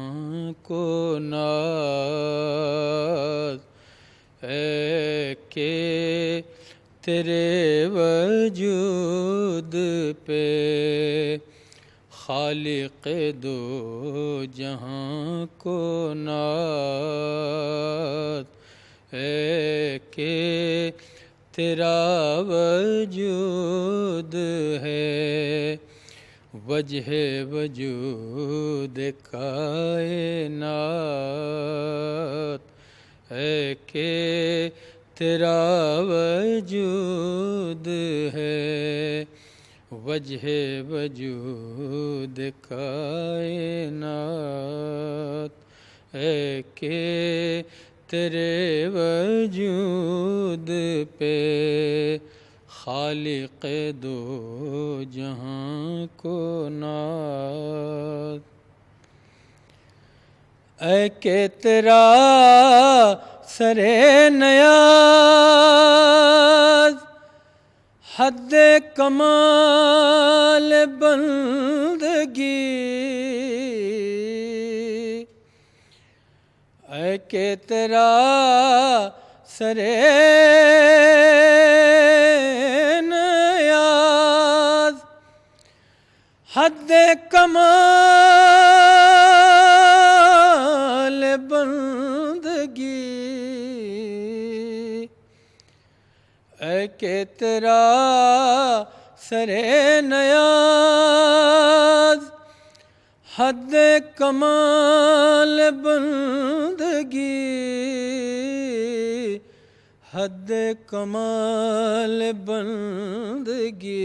جہاں کو ناز ہے کہ تیرے وجود پہ خالق دو جہاں کو ناز ہے کہ تیرا وجود ہے وجہ وجود کائنات ہے کہ تیرا وجود ہے وجہ وجود کائنات ہے کہ تیرے وجود پہ خالق دو جہاں کو ناز اے کہ تیرا سرے نیاز حد کمال بندگی اے کہ تیرا سرے نیاز حد کمال بندگی اے کہ تیرا سرے نیاز حد کمال بندگی حد کمال بندگی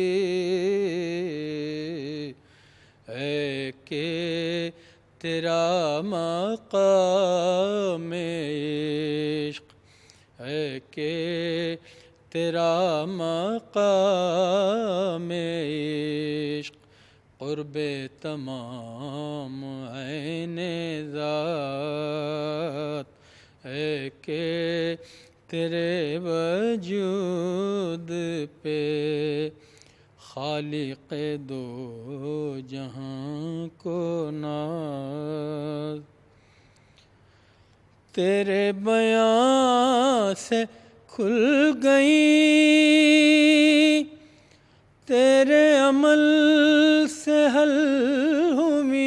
ہے کہ تیرا مقام عشق ہے کہ تیرا مقام عشق قرب تمام عین ذات ہے کہ تیرے وجود پہ خالق دو جہاں کو ناز تیرے بیان سے کھل گئی تیرے عمل سے حل ہوئی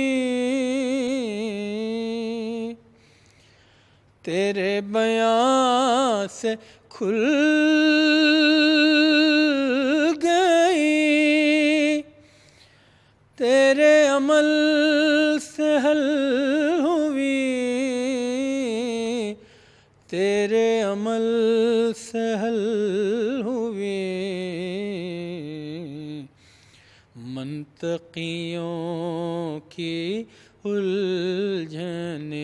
تیرے بیان سے کھل گئی تیرے عمل سے حل ہوئی تیرے عمل سے حل ہوئی منطقیوں کی الجھنیں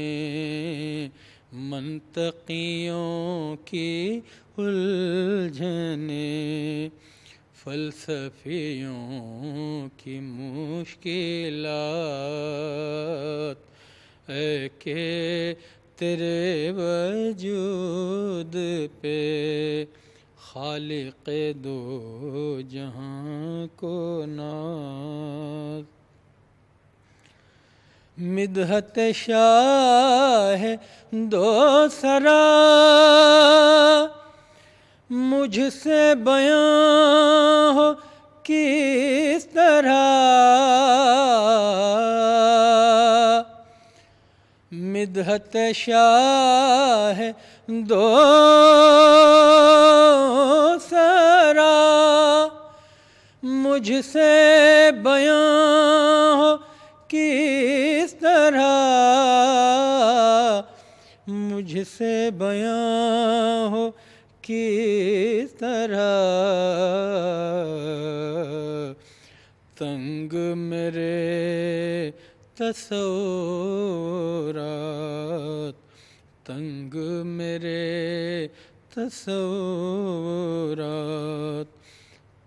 منطقیوں کی الجھنیں فلسفیوں کی مشکلات ہے کہ تیرے وجود پہ خالق دو جہاں کو ناز مدحت شاہ دو سرا مجھ سے بیان ہو کس طرح مدحت شاہ دو سرا مجھ سے بیان ہو کس طرح مجھ سے بیان ہو کس طرح تنگ میرے تصورات تنگ میرے تصورات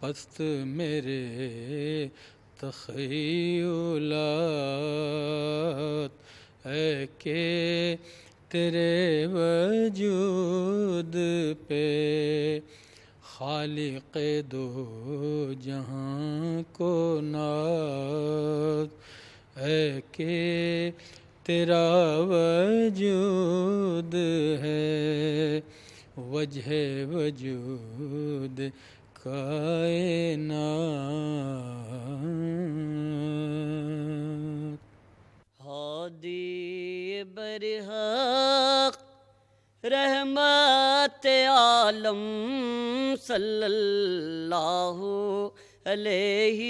پست میرے تخیلات ہے کہ تیرے وجود پہ خالق دو جہاں کو ناز ہے کہ تیرا وجود ہے، وجہ وجود کائنات۔ ہادی برحق رحمت عالم صلی اللہ علیہ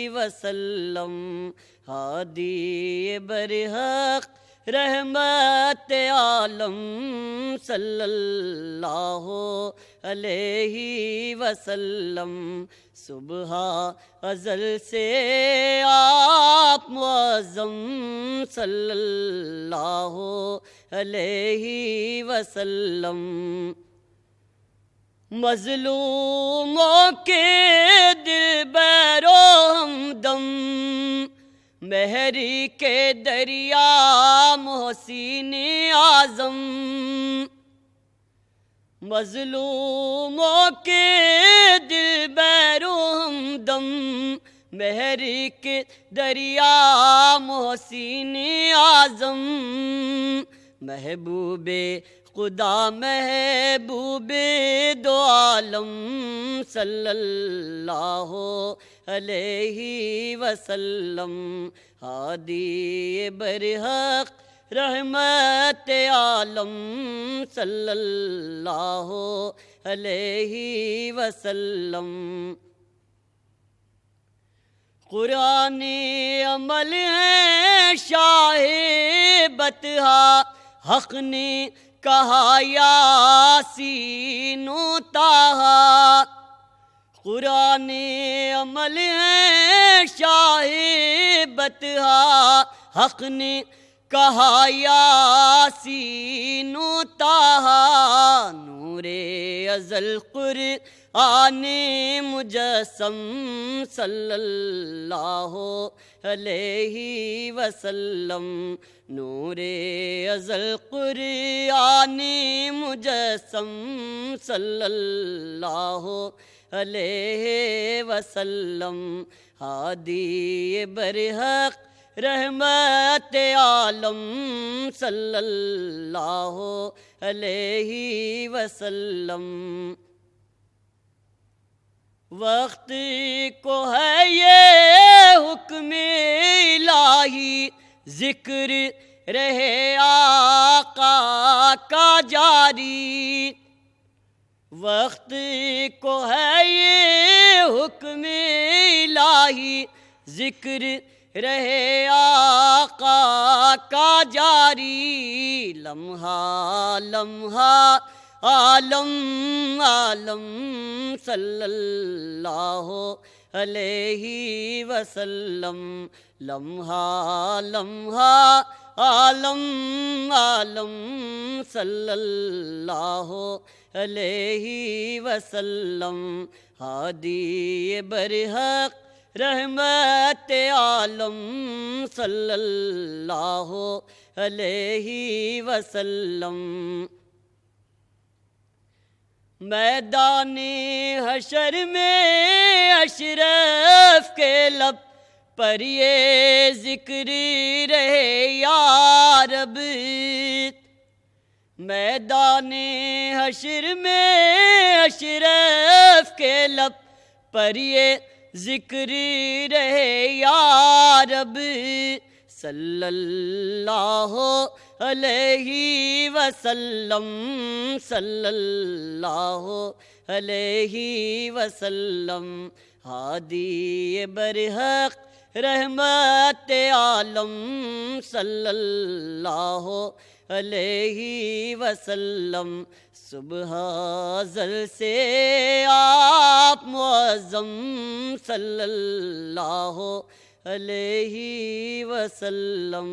وسلم، ہادی برحق رحمت عالم صلی اللہ علیہ وسلم، صبح ازل سے آپ معظم صلی اللہ علیہ وسلم، مظلوموں کے دل بیرو ہمدم، مہری کے دریا محسن اعظم، مظلوموں کے دل بیرو ہمدم، مہری کے دریا محسن اعظم، محبوب خدا محبوب دو عالم صلی اللہ علیہ وسلم، ہادی برحق رحمت عالم صلی اللہ علیہ وسلم، قرآن عمل ہے شاہ بطحا، حق نے کہا یاسین و طٰہٰ، قرآن عمل ہے شاہ بطحا، حق نے کہا یاسین و طٰہٰ، نور ازل قرآن مجسم صلی اللہ علیہ وسلم، نور ازل قرآن مجسم صلی اللہ علیہ وسلم، ہادی برحق رحمت عالم صلی اللہ علیہ وسلم، وقت کو ہے یہ حکم الہی، ذکر رہے آقا کا جاری، وقت کو ہے یہ حکم الہی، ذکر رہے آقا کا جاری، لمحہ لمحہ عالم عالم صلی اللہ علیہ وسلم، لمحہ لمحہ عالم عالم صلی اللہ علیہ وسلم، ہادی برحق رحمت عالم صلی اللہ علیہ وسلم، میدان حشر میں اشرف کے لب پر یہ ذکر رہے یا رب، میدان حشر میں اشرف کے لب پر یہ ذکر رہے یا رب، صلی اللہ علیہ وسلم، صلی اللہ علیہ وسلم، ہادی برحق رحمت عالم صلی اللہ علیہ وسلم، صبح ازل سے آپ معظم صلی اللہ علیہ وسلم،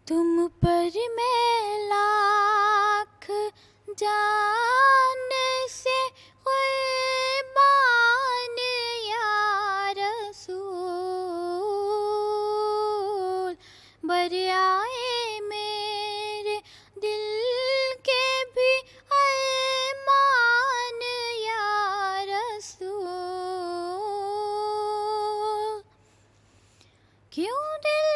تم پر میں لاکھ جان سے قربان یا رسول، بریائے میرے دل کے بھی ارمان یا رسول، کیوں دل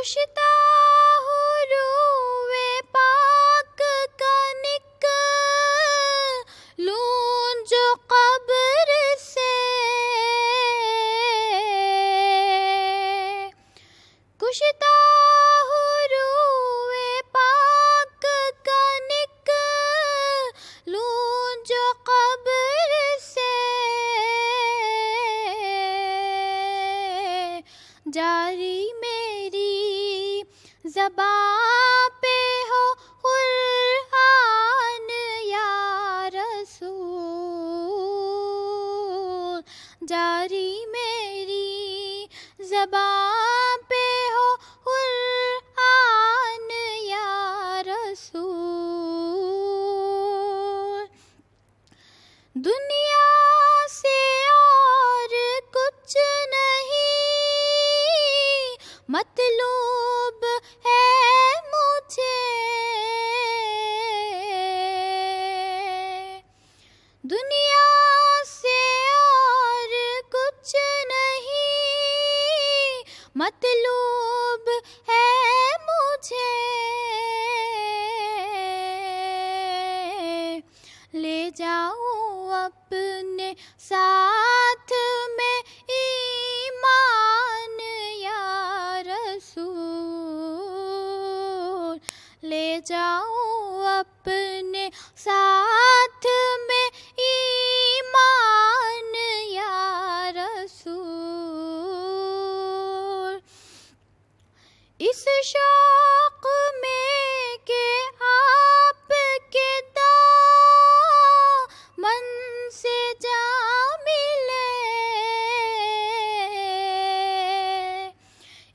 کشتا ہوں روئے پاک کا نکلوں جو قبر سے، کشتا ہوں روئے پاک کا نکلوں جو قبر سے، جاری میری زباں پہ ہو قرآن یا رسول، جاری میری زباں پہ ہو قرآن یا رسول، دنیا سے اور کچھ نہیں مطلوب ہے مجھے، دنیا سے اور کچھ نہیں مطلوب ہے مجھے، لے جاؤں اپنے ساتھ میں ایمان یا رسول، لے جاؤں اپنے ساتھ میں ایمان یا رسول، اس شوق میں کہ آپ کے دامن سے جا ملے،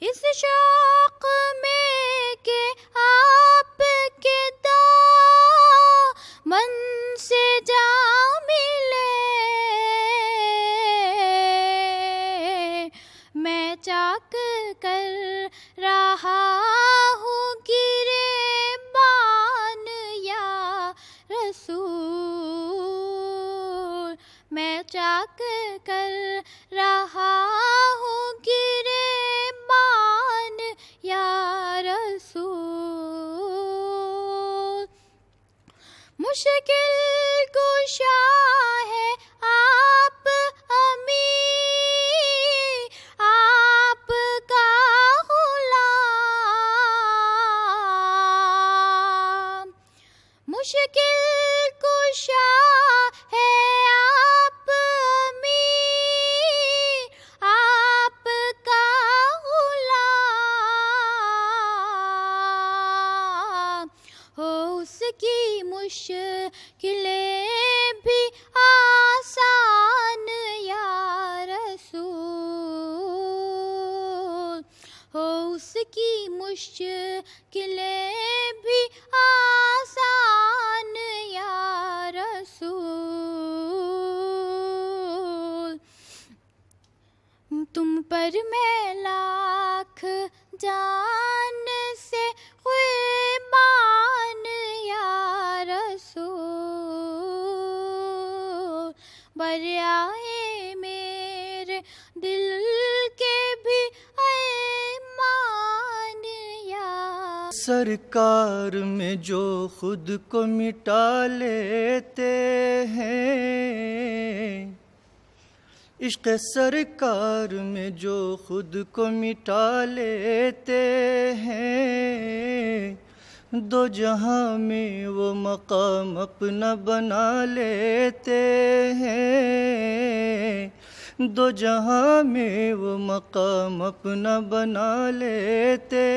اس شوق میں کہ آپ کے دامن سے جا ملے، میں چاک کر رہا ہوں گریبان یا رسول، میں چاک کر رہا ہوں گریبان یا رسول، مشکل کشا ہے آپ امیر، آپ کا غلام، مشکل کشا ہے آپ امیر، آپ کا غلام، ہو اس کی مشکلیں بھی آسان یا رسول، ہو اس کی مشکلیں بھی آسان یا رسول، تم پر میں لاکھ جان سے قربان یا رسول، بریائے میرے دل کے بھی ایمان یا سرکار میں جو خود کو مٹا لیتے ہیں، عشق سرکار میں جو خود کو مٹا لیتے ہیں، دو جہاں میں وہ مقام اپنا بنا لیتے ہیں، دو جہاں میں وہ مقام اپنا بنا لیتے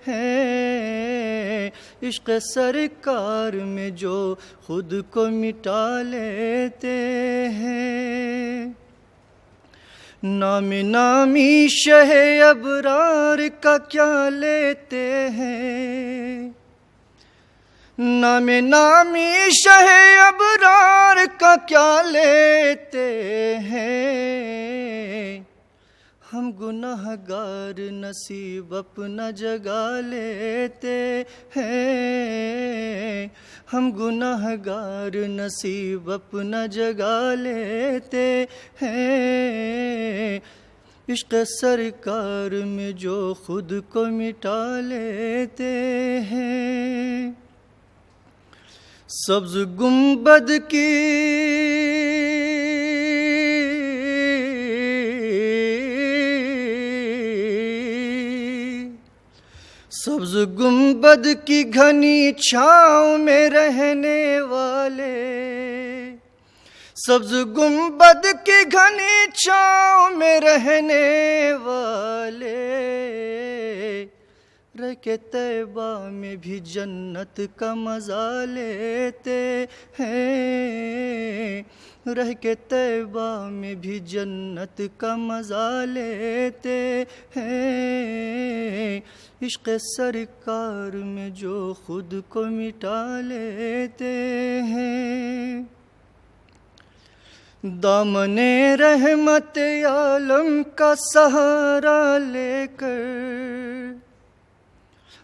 ہیں، عشق سرکار میں جو خود کو مٹا لیتے ہیں، نام نامی شہ ابرار کا کیا لیتے ہیں، نام نامی شہ ابرار کا کیا لیتے ہیں، ہم گناہ گار نصیب اپنا جگا لیتے ہیں، ہم گناہ گار نصیب اپنا جگا لیتے ہیں، عشق سرکار میں جو خود کو مٹا لیتے ہیں، سبز گنبد کی سبز گنبد کی گھنی چھاؤں میں رہنے والے، سبز گنبد کی گھنی چھاؤں میں رہنے والے، رہ کے طیبہ میں بھی جنت کا مزہ لیتے ہیں، رہ کے طیبہ میں بھی جنت کا مزہ لیتے ہیں، عشق سرکار میں جو خود کو مٹا لیتے ہیں۔ دامن رحمت عالم کا سہارا لے کر،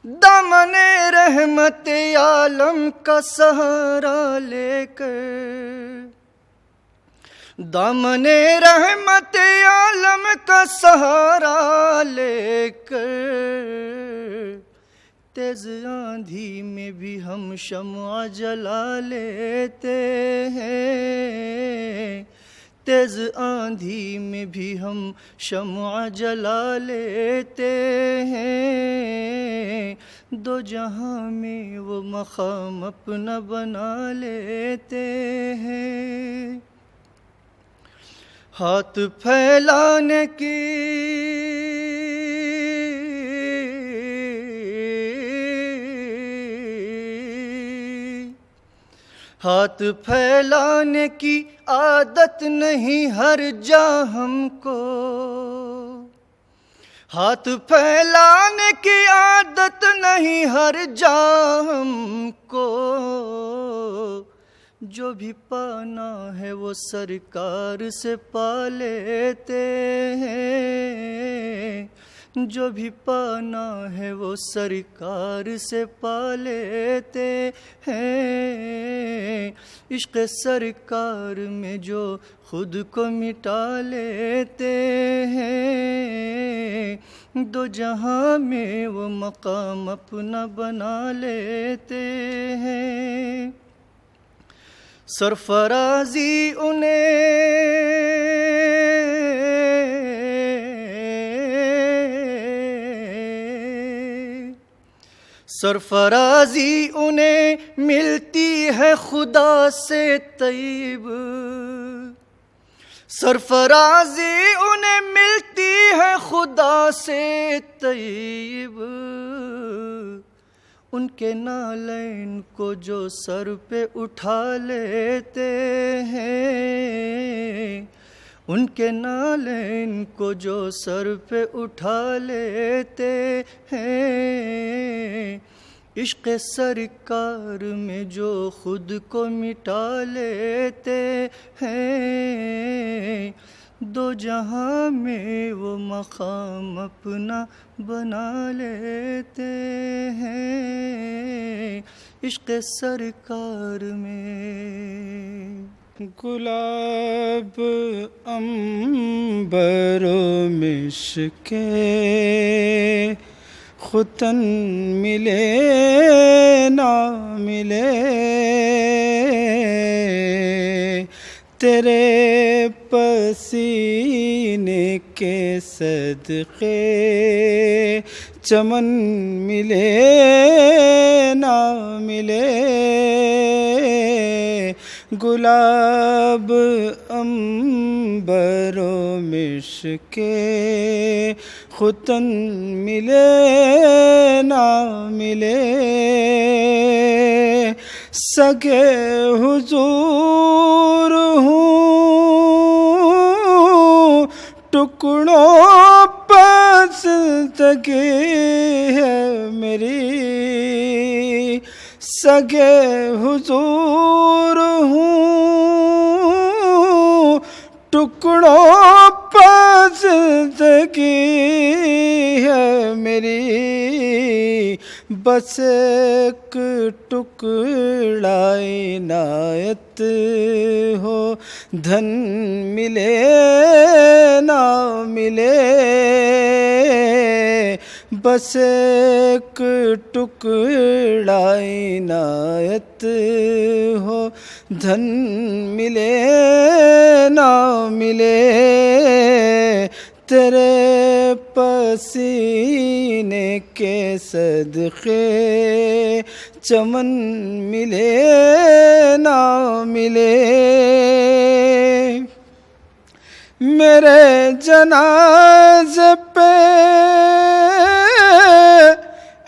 دامن رحمت عالم کا سہارا لے کر، دامن رحمت عالم کا سہارا لے کر، تیز آندھی میں بھی ہم شمع جلا لیتے ہیں، تیز آندھی میں بھی ہم شمع جلا لیتے ہیں، دو جہاں میں وہ مقام اپنا بنا لیتے ہیں۔ ہاتھ پھیلانے کی ہاتھ پھیلانے کی عادت نہیں ہر جا ہم کو، ہاتھ پھیلانے کی عادت نہیں ہر جا ہم کو، جو بھی پانا ہے وہ سرکار سے پا لیتے ہیں، جو بھی پانا ہے وہ سرکار سے پا لیتے ہیں، عشق سرکار میں جو خود کو مٹا لیتے ہیں، دو جہاں میں وہ مقام اپنا بنا لیتے ہیں۔ سرفرازی انہیں ملتی ہے خدا سے طیب، سرفرازی انہیں ملتی ہے خدا سے طیب، ان کے نالین کو جو سر پہ اٹھا لیتے ہیں، ان کے نالین کو جو سر پہ اٹھا لیتے ہیں، عشق سرکار میں جو خود کو مٹا لیتے ہیں، دو جہاں میں وہ مقام اپنا بنا لیتے ہیں، عشق سرکار میں۔ گلاب عنبر و مشک ختن ملے نہ ملے، تیرے پسینے کے صدقے چمن ملے نہ ملے، گلاب عنبر و مشک ختن ملے نہ ملے، سگے حضور ہوں ٹکڑوں پر زندگی ہے میری، سگے حضور ہوں ٹکڑوں پر زندگی ہے میری، بس ایک ٹکڑا عنایت ہو، دھن ملے نہ ملے، بس ایک ٹکڑا عنایت ہو، دھن ملے نہ ملے، تیرے پسینے کے صدقے چمن ملے نہ ملے، میرے جنازے پہ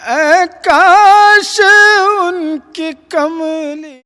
اے کاش ان کی کملی